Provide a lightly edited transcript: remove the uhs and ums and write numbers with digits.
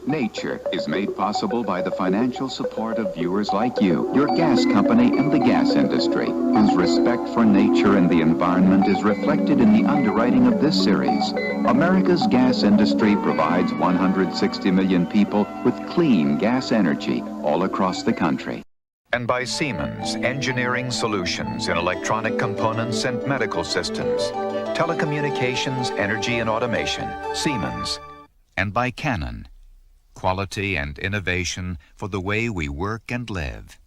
Nature is made possible by the financial support of viewers like you, your gas company, and the gas industry, whose respect for nature and the environment is reflected in the underwriting of this series. America's gas industry provides 160 million people with clean gas energy all across the country. And by Siemens, engineering solutions in electronic components and medical systems, telecommunications, energy, and automation, Siemens. And by Canon, quality and innovation for the way we work and live.